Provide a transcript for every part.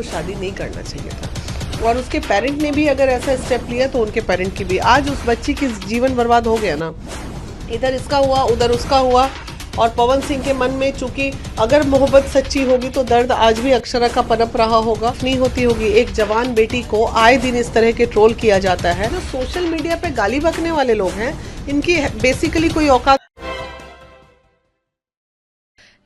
उसको शादी नहीं करना चाहिए था। और उसके पेरेंट ने भी अगर ऐसा स्टेप लिया तो उनके पेरेंट की भी, आज उस बच्ची की जीवन बर्बाद हो गया ना, इधर इसका हुआ उधर उसका हुआ। और पवन सिंह के मन में चूंकि अगर मोहब्बत सच्ची होगी तो दर्द आज भी अक्षरा का पनप रहा होगा, नहीं होती होगी। एक जवान बेटी को आए दिन इस तरह के ट्रोल किया जाता है। जो सोशल मीडिया पे गाली बकने वाले लोग हैं, इनकी बेसिकली कोई औकात।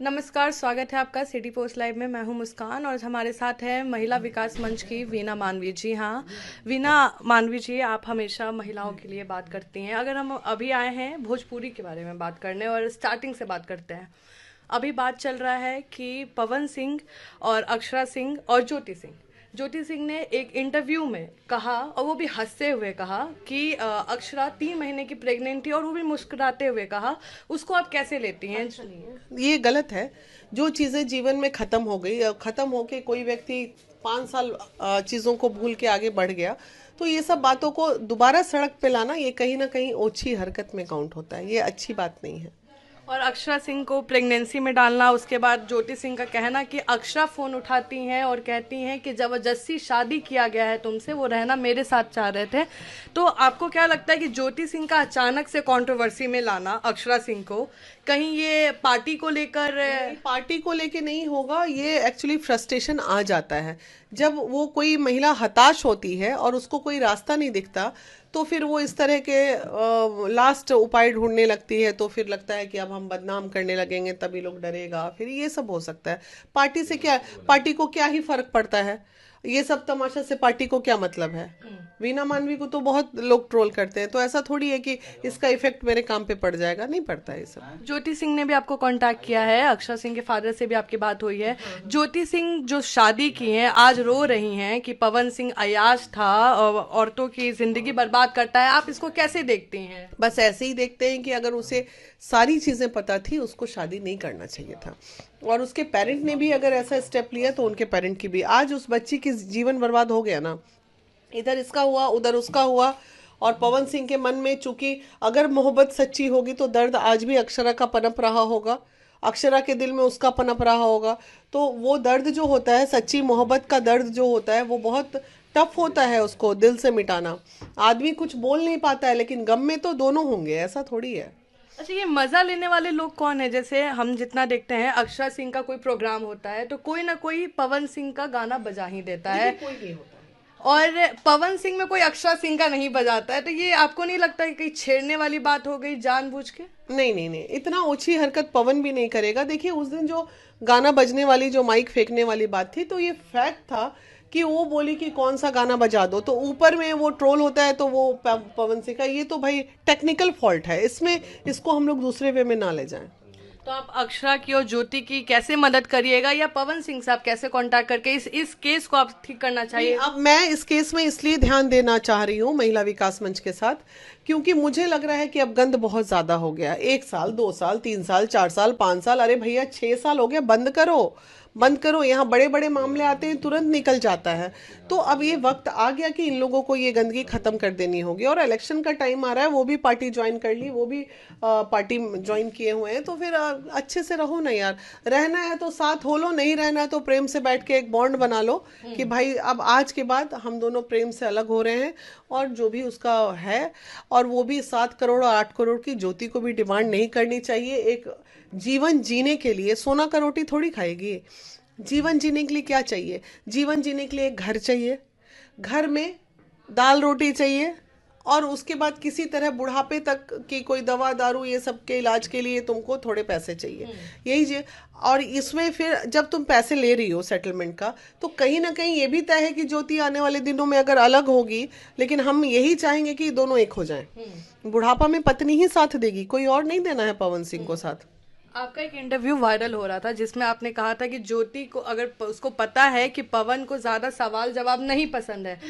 नमस्कार, स्वागत है आपका सिटी पोस्ट लाइव में। मैं हूं मुस्कान और हमारे साथ है महिला विकास मंच की वीना मानवी जी। हाँ वीना मानवी जी, आप हमेशा महिलाओं के लिए बात करती हैं। अगर हम अभी आए हैं भोजपुरी के बारे में बात करने और स्टार्टिंग से बात करते हैं। अभी बात चल रहा है कि पवन सिंह और अक्षरा सिंह और ज्योति सिंह ने एक इंटरव्यू में कहा, और वो भी हंसते हुए कहा कि अक्षरा 3 महीने की प्रेग्नेंट थी, और वो भी मुस्कुराते हुए कहा। उसको आप कैसे लेती हैं? ये गलत है। जो चीजें जीवन में खत्म हो गई, खत्म होके कोई व्यक्ति 5 साल चीजों को भूल के आगे बढ़ गया, तो ये सब बातों को दोबारा सड़क पे लाना, ये कहीं ना कहीं ओछी हरकत में काउंट होता है। ये अच्छी बात नहीं है। और अक्षरा सिंह को प्रेगनेंसी में डालना, उसके बाद ज्योति सिंह का कहना कि अक्षरा फोन उठाती हैं और कहती हैं कि जबरदस्ती शादी किया गया है तुमसे, वो रहना मेरे साथ चाह रहे थे। तो आपको क्या लगता है कि ज्योति सिंह का अचानक से कंट्रोवर्सी में लाना अक्षरा सिंह को, कहीं ये पार्टी को लेकर नहीं होगा। ये एक्चुअली फ्रस्ट्रेशन आ जाता है जब वो कोई महिला हताश होती है और उसको कोई रास्ता नहीं दिखता, तो फिर वो इस तरह के लास्ट उपाय ढूंढने लगती है। तो फिर लगता है कि अब हम बदनाम करने लगेंगे, तभी लोग डरेगा, फिर ये सब हो सकता है। पार्टी से क्या, पार्टी को क्या ही फर्क पड़ता है? ये सब तमाशा से पार्टी को क्या मतलब है? वीना मानवी को तो बहुत लोग ट्रोल करते हैं, तो ऐसा थोड़ी है कि इसका इफेक्ट मेरे काम पे पड़ जाएगा, नहीं पड़ता है ये सब। ज्योति सिंह ने भी आपको कांटेक्ट किया है, अक्षरा सिंह के फादर से भी आपकी बात हुई है। ज्योति सिंह जो शादी की हैं आज रो रही हैं कि पवन सिंह अय्याश था और औरतों की जिंदगी बर्बाद करता है। आप इसको कैसे देखती हैं? बस ऐसे ही देखते हैं कि अगर उसे सारी चीजें पता थी, उसको शादी नहीं करना चाहिए था। और उसके पेरेंट ने भी अगर ऐसा स्टेप लिया तो उनके पेरेंट की भी, आज उस बच्ची की जीवन बर्बाद हो गया ना, इधर इसका हुआ उधर उसका हुआ। और पवन सिंह के मन में चूंकि अगर मोहब्बत सच्ची होगी तो दर्द आज भी अक्षरा का पनप रहा होगा, अक्षरा के दिल में उसका पनप रहा होगा। तो वो दर्द जो होता है, सच्ची मोहब्बत का दर्द जो होता है, वो बहुत टफ होता है उसको दिल से मिटाना। आदमी कुछ बोल नहीं पाता है, लेकिन गम में तो दोनों होंगे, ऐसा थोड़ी है। अच्छा, ये मजा लेने वाले लोग कौन है? जैसे हम जितना देखते हैं, अक्षरा सिंह का कोई प्रोग्राम होता है तो कोई ना कोई पवन सिंह का गाना बजा ही देता है, कोई नहीं होता। और पवन सिंह में कोई अक्षरा सिंह का नहीं बजाता है। तो ये आपको नहीं लगता कि कहीं छेड़ने वाली बात हो गई जानबूझ के? नहीं, इतना ओछी हरकत पवन भी नहीं करेगा। देखिए, उस दिन जो गाना बजने वाली, जो माइक फेंकने वाली बात थी, तो ये फैक्ट था कि वो बोली कि कौन सा गाना बजा दो, तो ऊपर में वो ट्रोल होता है तो वो पवन सिंह का, ये तो भाई टेक्निकल फॉल्ट है इसमें, इसको हम लोग दूसरे वे में ना ले जाएं। तो आप अक्षरा की और ज्योति की कैसे मदद करिएगा, या पवन सिंह से आप कैसे कांटेक्ट करके इस केस को आप ठीक करना चाहिए? अब मैं इस केस में इसलिए ध्यान देना चाह रही हूँ महिला विकास मंच के साथ, क्योंकि मुझे लग रहा है कि अब गंद बहुत ज्यादा हो गया। 1 साल 2 साल 3 साल 4 साल 5 साल, अरे भैया 6 साल हो गया, बंद करो। यहाँ बड़े बड़े मामले आते हैं, तुरंत निकल जाता है। तो अब ये वक्त आ गया कि इन लोगों को ये गंदगी खत्म कर देनी होगी। और इलेक्शन का टाइम आ रहा है, वो भी पार्टी ज्वाइन कर ली, वो भी पार्टी ज्वाइन किए हुए हैं, तो फिर अच्छे से रहो ना यार। रहना है तो साथ हो लो, नहीं रहना है तो प्रेम से बैठ के एक बॉन्ड बना लो कि भाई अब आज के बाद हम दोनों प्रेम से अलग हो रहे हैं, और जो भी उसका है। और वो भी 7 करोड़ और 8 करोड़ की ज्योति को भी डिमांड नहीं करनी चाहिए। एक जीवन जीने के लिए सोना का रोटी थोड़ी खाएगी। जीवन जीने के लिए क्या चाहिए? जीवन जीने के लिए एक घर चाहिए, घर में दाल रोटी चाहिए, और उसके बाद किसी तरह बुढ़ापे तक की कोई दवा दारू ये सब के इलाज के लिए तुमको थोड़े पैसे चाहिए, यही और इसमें फिर जब तुम पैसे ले रही हो सेटलमेंट का, तो कहीं ना कहीं ये भी तय है कि ज्योति आने वाले दिनों में अगर अलग होगी, लेकिन हम यही चाहेंगे कि दोनों एक हो जाएं। बुढ़ापा में पत्नी ही साथ देगी, कोई और नहीं देना है पवन सिंह को साथ। आपका एक इंटरव्यू वायरल हो रहा था जिसमें आपने कहा था कि ज्योति को अगर उसको पता है कि पवन को ज्यादा सवाल जवाब नहीं पसंद है,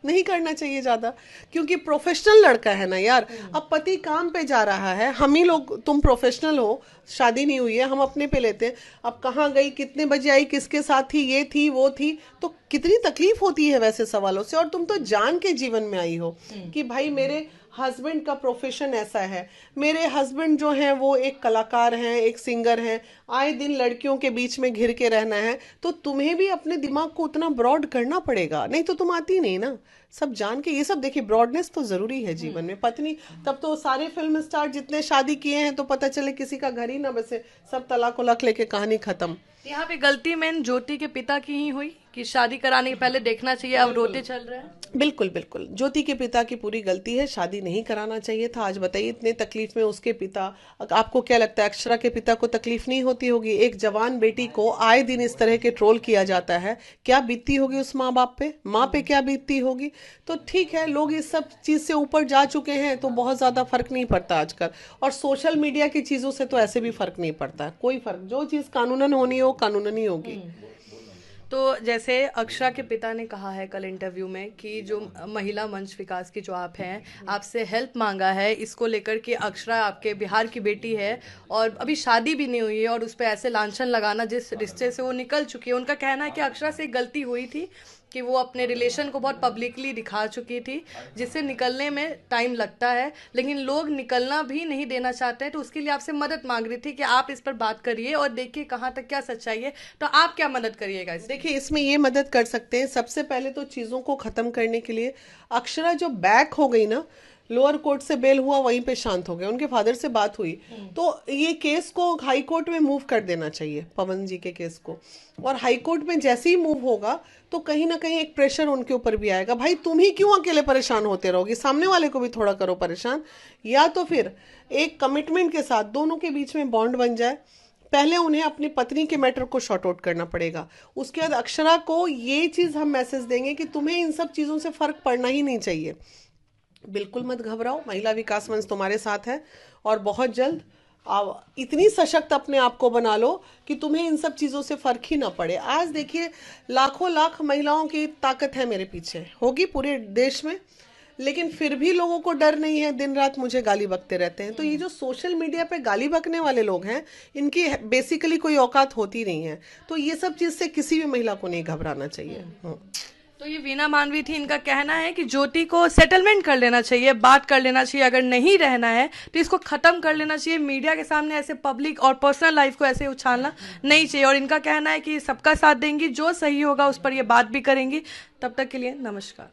नहीं करना चाहिए ज्यादा, क्योंकि प्रोफेशनल लड़का है ना यार। अब पति काम पे जा रहा है, हम ही लोग, तुम प्रोफेशनल हो, शादी नहीं हुई है, हम अपने पे लेते हैं। अब कहाँ गई, कितने बजे आई, किसके साथ थी, ये थी वो थी, तो कितनी तकलीफ होती है वैसे सवालों से। और तुम तो जान के जीवन में आई हो कि भाई मेरे हस्बैंड का प्रोफेशन ऐसा है, मेरे हस्बैंड जो हैं वो एक कलाकार हैं, एक सिंगर हैं, आए दिन लड़कियों के बीच में घिर के रहना है, तो तुम्हें भी अपने दिमाग को उतना ब्रॉड करना पड़ेगा, नहीं तो तुम आती नहीं ना। सब जान के ये सब देखिए, ब्रॉडनेस तो जरूरी है जीवन में। पत्नी, तब तो सारे फिल्म स्टार जितने शादी किए हैं तो पता चले किसी का घर ही ना बसे, सब तलाक उलाक लेके कहानी खत्म। यहाँ पे गलती मैन ज्योति के पिता की ही हुई कि शादी कराने के पहले देखना चाहिए, अब रोते चल रहे हैं। बिल्कुल बिल्कुल, ज्योति के पिता की पूरी गलती है, शादी नहीं कराना चाहिए था। आज बताइए इतने तकलीफ में उसके पिता, आपको क्या लगता है अक्षरा के पिता को तकलीफ नहीं होती होगी? एक जवान बेटी को आए दिन इस तरह के ट्रोल किया जाता है, क्या बीतती होगी उस माँ बाप पे, माँ पे क्या बीतती होगी? तो ठीक है, लोग इस सब चीज से ऊपर जा चुके हैं तो बहुत ज्यादा फर्क नहीं पड़ता आजकल। और सोशल मीडिया की चीजों से तो ऐसे भी फर्क नहीं पड़ता, कोई फर्क, जो चीज कानूनन होनी हो कानूनन ही होगी। तो जैसे अक्षरा के पिता ने कहा है कल इंटरव्यू में कि जो महिला मंच विकास की जो आप हैं, आपसे हेल्प मांगा है इसको लेकर कि अक्षरा आपके बिहार की बेटी है और अभी शादी भी नहीं हुई है, और उस पर ऐसे लांछन लगाना जिस रिश्ते से वो निकल चुकी है। उनका कहना है कि अक्षरा से गलती हुई थी कि वो अपने रिलेशन को बहुत पब्लिकली दिखा चुकी थी, जिससे निकलने में टाइम लगता है, लेकिन लोग निकलना भी नहीं देना चाहते हैं। तो उसके लिए आपसे मदद मांग रही थी कि आप इस पर बात करिए और देखिए कहाँ तक क्या सच्चाई है। तो आप क्या मदद करिएगा इसमें? देखिए, इसमें ये मदद कर सकते हैं, सबसे पहले तो चीजों को खत्म करने के लिए अक्षरा जो बैक हो गई ना, लोअर कोर्ट से बेल हुआ वहीं पे शांत हो गए, उनके फादर से बात हुई, तो ये केस को हाई कोर्ट में मूव कर देना चाहिए, पवन जी के केस को। और हाई कोर्ट में जैसे ही मूव होगा तो कहीं ना कहीं एक प्रेशर उनके ऊपर भी आएगा, भाई तुम ही क्यों अकेले परेशान होते रहोगे, सामने वाले को भी थोड़ा करो परेशान। या तो फिर एक कमिटमेंट के साथ दोनों के बीच में बॉन्ड बन जाए। पहले उन्हें अपनी पत्नी के मैटर को शॉर्ट आउट करना पड़ेगा, उसके बाद अक्षरा को ये चीज हम मैसेज देंगे कि तुम्हें इन सब चीजों से फर्क पड़ना ही नहीं चाहिए। बिल्कुल मत घबराओ, महिला विकास मंच तुम्हारे साथ है, और बहुत जल्द इतनी सशक्त अपने आप को बना लो कि तुम्हें इन सब चीजों से फर्क ही ना पड़े। आज देखिए, लाखों लाख महिलाओं की ताकत है मेरे पीछे, होगी पूरे देश में, लेकिन फिर भी लोगों को डर नहीं है, दिन रात मुझे गाली बकते रहते हैं। तो ये जो सोशल मीडिया पे गाली बकने वाले लोग हैं, इनकी बेसिकली कोई औकात होती नहीं है। तो ये सब चीज से किसी भी महिला को नहीं घबराना चाहिए। तो ये वीना मानवी थी, इनका कहना है कि ज्योति को सेटलमेंट कर लेना चाहिए, बात कर लेना चाहिए, अगर नहीं रहना है तो इसको खत्म कर लेना चाहिए। मीडिया के सामने ऐसे पब्लिक और पर्सनल लाइफ को ऐसे उछालना नहीं चाहिए। और इनका कहना है कि सबका साथ देंगी, जो सही होगा उस पर ये बात भी करेंगी। तब तक के लिए नमस्कार।